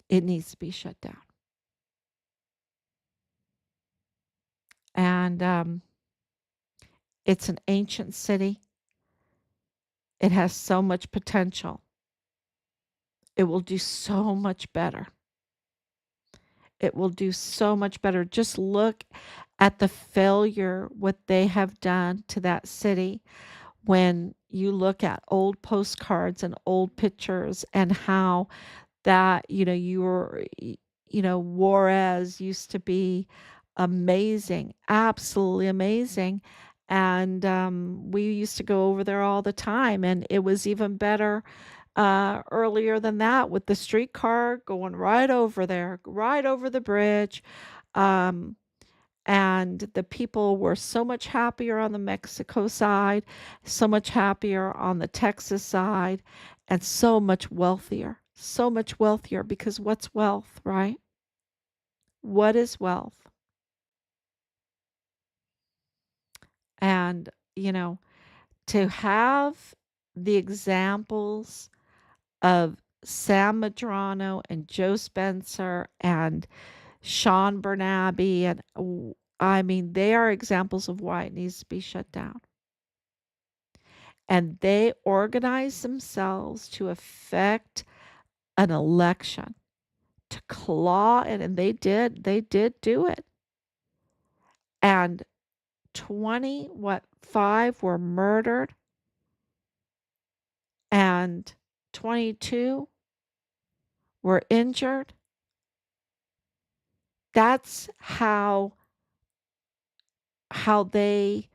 It needs to be shut down. And it's an ancient city. It has so much potential. It will do so much better. It will do so much better. Just look at the failure, what they have done to that city when you look at old postcards and old pictures and how that, Juarez used to be amazing, absolutely amazing. And we used to go over there all the time, and it was even better earlier than that with the streetcar going right over there, right over the bridge. Um, and the people were so much happier on the Mexico side, so much happier on the Texas side, and so much wealthier because what's wealth, right? What is wealth? And, you know, to have the examples of Sam Madrano and Joe Spencer and Sean Bernabe, and I mean, they are examples of why it needs to be shut down. And they organized themselves to affect an election, to claw it, and they did do it. And 5 were murdered, and 22 were injured. That's how they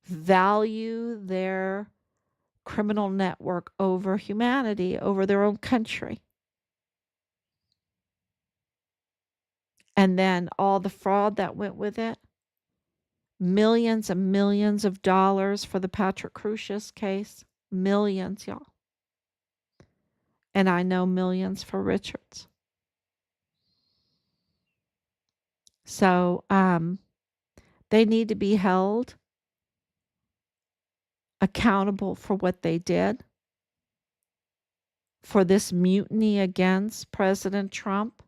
value their criminal network over humanity, over their own country. And then all the fraud that went with it. Millions and millions of dollars for the Patrick Crucius case. Millions, y'all. And I know millions for Richards. So they need to be held accountable for what they did, for this mutiny against President Trump,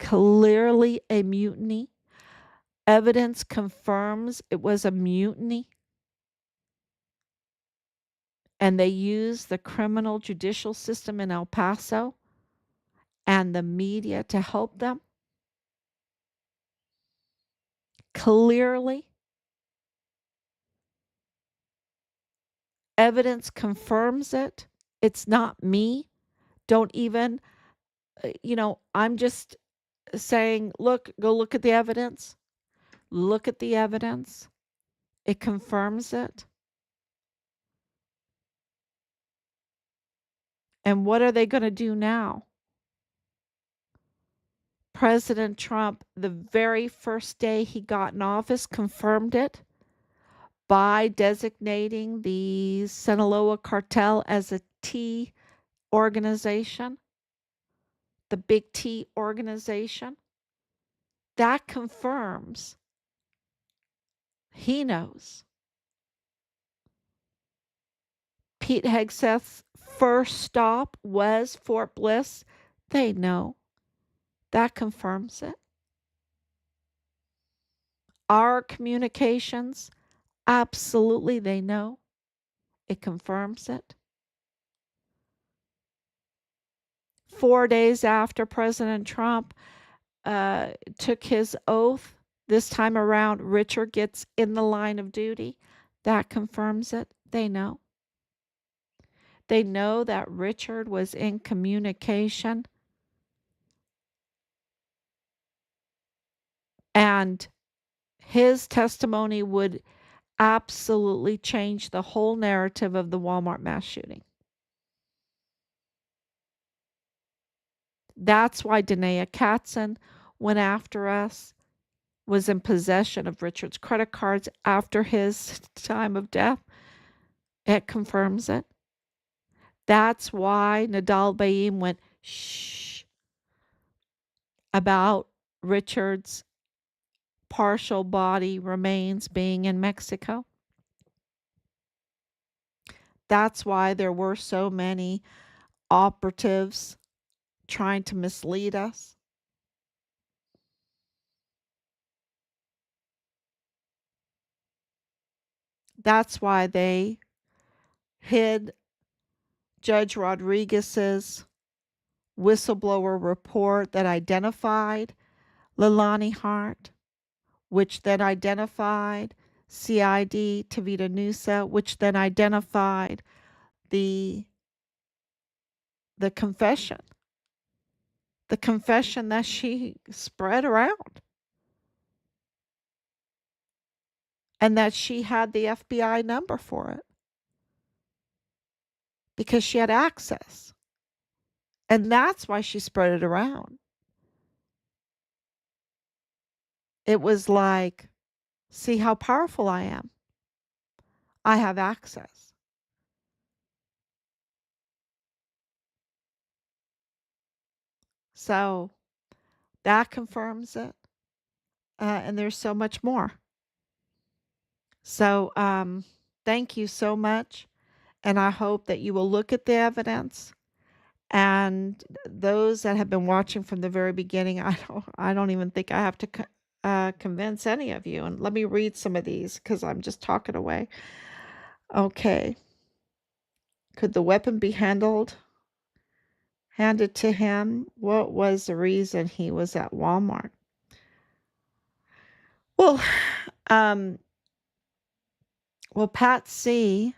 clearly a mutiny. Evidence confirms it was a mutiny. And they used the criminal judicial system in El Paso and the media to help them. Clearly, evidence confirms it. It's not me. Don't even, I'm just saying, look, go look at the evidence. Look at the evidence. It confirms it. And what are they going to do now? President Trump, the very first day he got in office, confirmed it by designating the Sinaloa cartel as a T organization, the big T organization. That confirms he knows. Pete Hegseth's first stop was Fort Bliss. They know. That confirms it. Our communications, absolutely, they know. It confirms it. 4 days after President Trump took his oath, this time around, Richard gets in the line of duty. That confirms it. They know. They know that Richard was in communication. And his testimony would absolutely change the whole narrative of the Walmart mass shooting. That's why Danae Katzen went after us, was in possession of Richard's credit cards after his time of death. It confirms it. That's why Nadal Baim went shh about Richard's partial body remains being in Mexico. That's why there were so many operatives trying to mislead us. That's why they hid Judge Rodriguez's whistleblower report that identified Leilani Hart, which then identified CID Tavita Nusa, which then identified the confession. The confession that she spread around. And that she had the FBI number for it. Because she had access. And that's why she spread it around. It was like, see how powerful I am. I have access. So that confirms it. And there's so much more. So thank you so much. And I hope that you will look at the evidence. And those that have been watching from the very beginning, I don't even think I have to convince any of you. And let me read some of these because I'm just talking away. Okay. Could the weapon be handed to him? What was the reason he was at Walmart? Well, Pat C,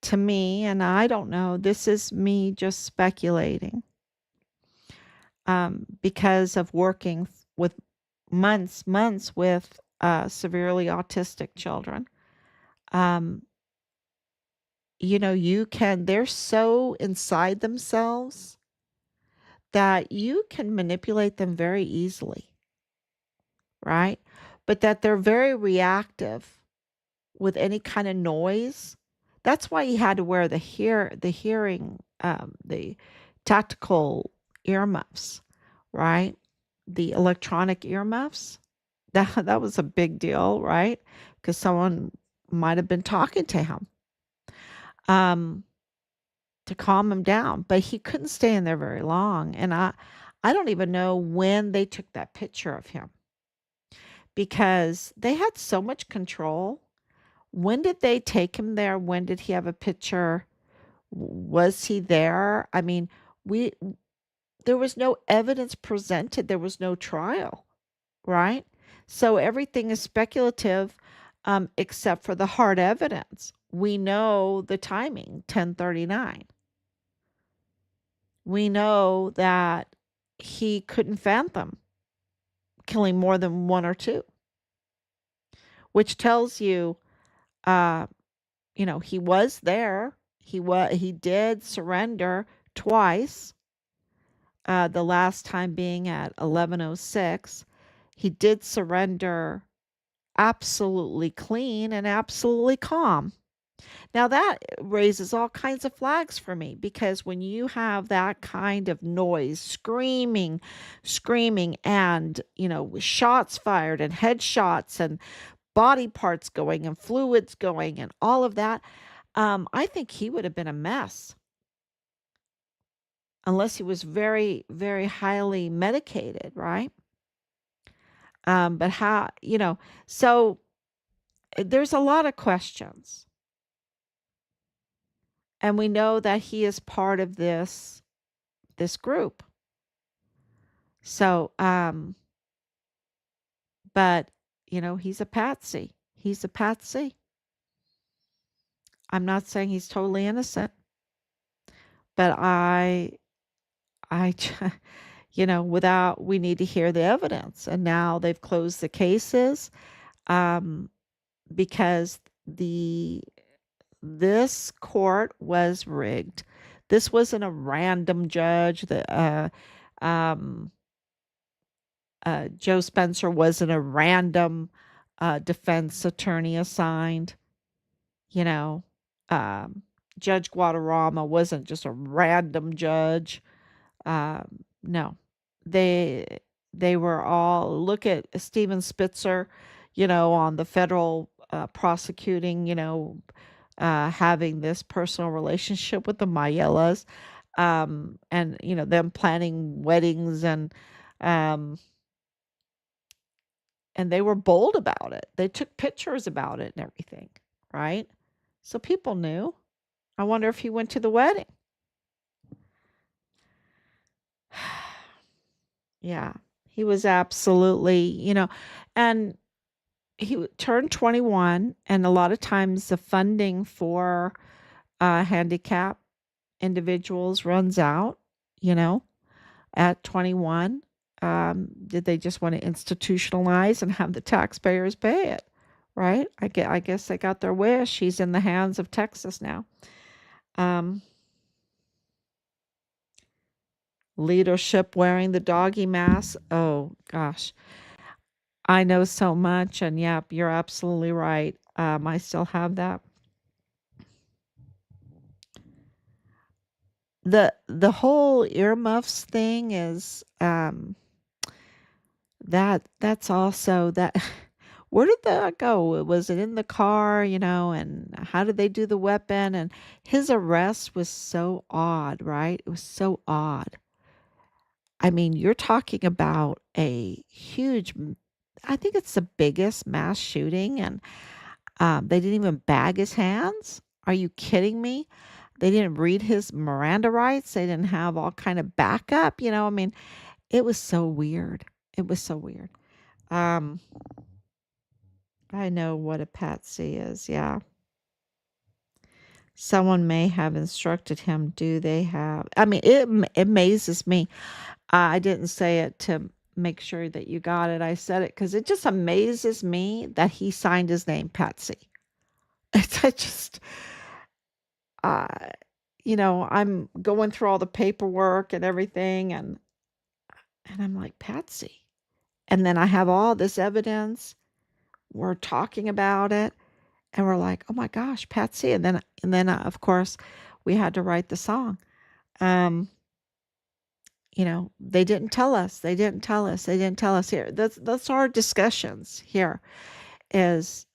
to me, and I don't know, this is me just speculating, because of working with months with severely autistic children. They're so inside themselves that you can manipulate them very easily, right? But that they're very reactive with any kind of noise. That's why he had to wear the hearing, the tactical earmuffs, right? The electronic earmuffs. That was a big deal, right? Because someone might have been talking to him, to calm him down, but he couldn't stay in there very long. And I don't even know when they took that picture of him because they had so much control. When did they take him there? When did he have a picture? Was he there? I mean, we there was no evidence presented. There was no trial, right? So everything is speculative, except for the hard evidence. We know the timing, 10:39. We know that he couldn't fathom killing more than one or two, which tells you, uh, he was there. He did surrender twice. The last time being at 11:06. He did surrender absolutely clean and absolutely calm. Now that raises all kinds of flags for me because when you have that kind of noise, screaming, and, shots fired and headshots and body parts going and fluids going and all of that, I think he would have been a mess unless he was very, very highly medicated, right? But how, so there's a lot of questions. And we know that he is part of this group. So, but he's a patsy. He's a patsy. I'm not saying he's totally innocent, but I, without we need to hear the evidence. And now they've closed the cases, um, because this court was rigged. This wasn't a random judge. Um, Joe Spencer wasn't a random defense attorney assigned. You know, um, Judge Guadarrama wasn't just a random judge. No, they they were all look at Steven Spitzer, on the federal prosecuting, having this personal relationship with the Mayellas, and them planning weddings um, and they were bold about it. They took pictures about it and everything, right? So people knew. I wonder if he went to the wedding. Yeah, he was absolutely, and turned 21, and a lot of times the funding for handicap individuals runs out, you know, at 21. Did they just want to institutionalize and have the taxpayers pay it? Right? I guess they got their wish. He's in the hands of Texas now. Um, Leadership wearing the doggy mask. Oh gosh, I know so much, and yep, you're absolutely right. I still have that. The whole earmuffs thing is that's also that. Where did that go? Was it in the car, and how did they do the weapon? And his arrest was so odd, right? It was so odd. I mean, you're talking about a huge, I think it's the biggest mass shooting, and they didn't even bag his hands. Are you kidding me? They didn't read his Miranda rights. They didn't have all kind of backup. I mean, it was so weird. It was so weird. Um, I know what a patsy is. Yeah. Someone may have instructed him. Do they have? I mean, it amazes me. I didn't say it to make sure that you got it. I said it because it just amazes me that he signed his name Patsy. I just, uh, I'm going through all the paperwork and everything, and I'm like Patsy, and then I have all this evidence. We're talking about it, and we're like, oh my gosh, Patsy, and then of course, we had to write the song. Um, they didn't tell us. They didn't tell us. They didn't tell us here. That's our discussions here. Is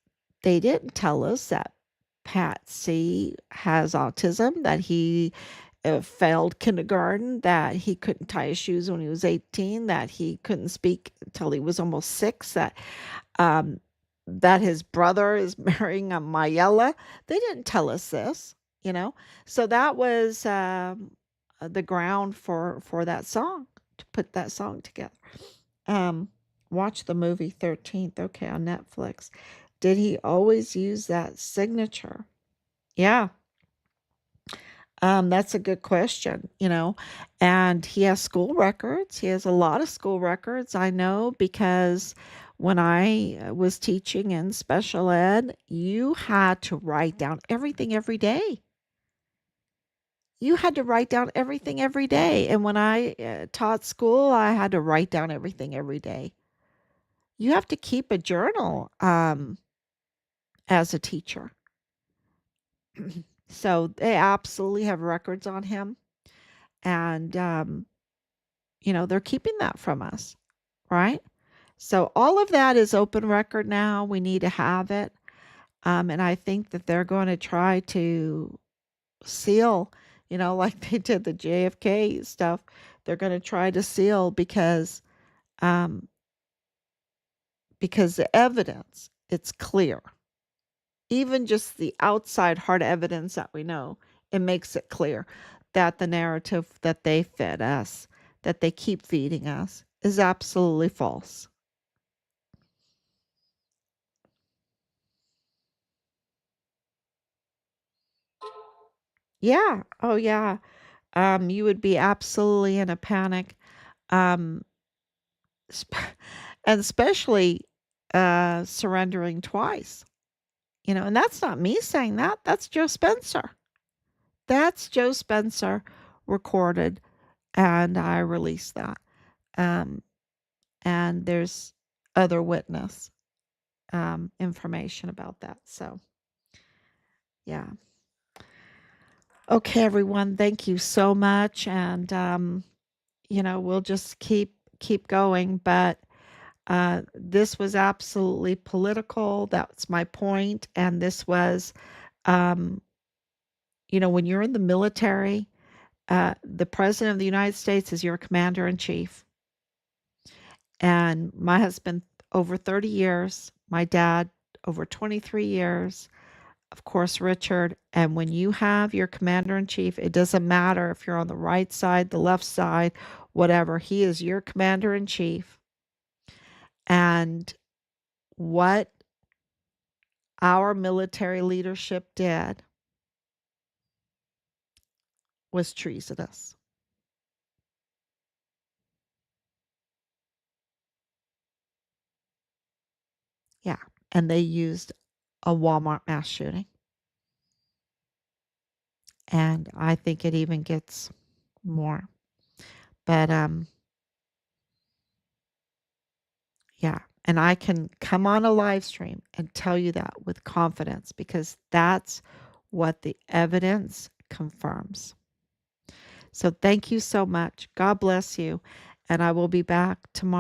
they didn't tell us that Patsy has autism, that he failed kindergarten, that he couldn't tie his shoes when he was 18, that he couldn't speak until he was almost 6, um, that his brother is marrying a Mayella. They didn't tell us this, you know. So that was the ground for that song, to put that song together. Um, watch the movie 13th, okay, on Netflix. Did he always use that signature? Yeah. That's a good question, you know. And he has school records. He has a lot of school records. I know because when I was teaching in special ed, you had to write down everything every day. You had to write down everything every day. And when I taught school, I had to write down everything every day. You have to keep a journal as a teacher. So they absolutely have records on him. And they're keeping that from us, right? So all of that is open record now. We need to have it. And I think that they're going to try to seal, like they did the JFK stuff. They're going to try to seal um, because the evidence, it's clear. Even just the outside hard evidence that we know, it makes it clear that the narrative that they fed us, that they keep feeding us, is absolutely false. Yeah. Oh, yeah. You would be absolutely in a panic. Um, sp- and especially surrendering twice. And that's not me saying that. That's Joe Spencer. That's Joe Spencer recorded, and I released that. Um, and there's other witness information about that. So, yeah. Okay, everyone. Thank you so much, and we'll just keep going. But this was absolutely political. That's my point. And this was, um, when you're in the military, the president of the United States is your commander in chief. And my husband, over 30 years, my dad, over 23 years, of course, Richard. And when you have your commander in chief, it doesn't matter if you're on the right side, the left side, whatever, he is your commander in chief. And what our military leadership did was treasonous. Yeah. And they used a Walmart mass shooting. And I think it even gets more. But yeah. And I can come on a live stream and tell you that with confidence because that's what the evidence confirms. So thank you so much. God bless you. And I will be back tomorrow.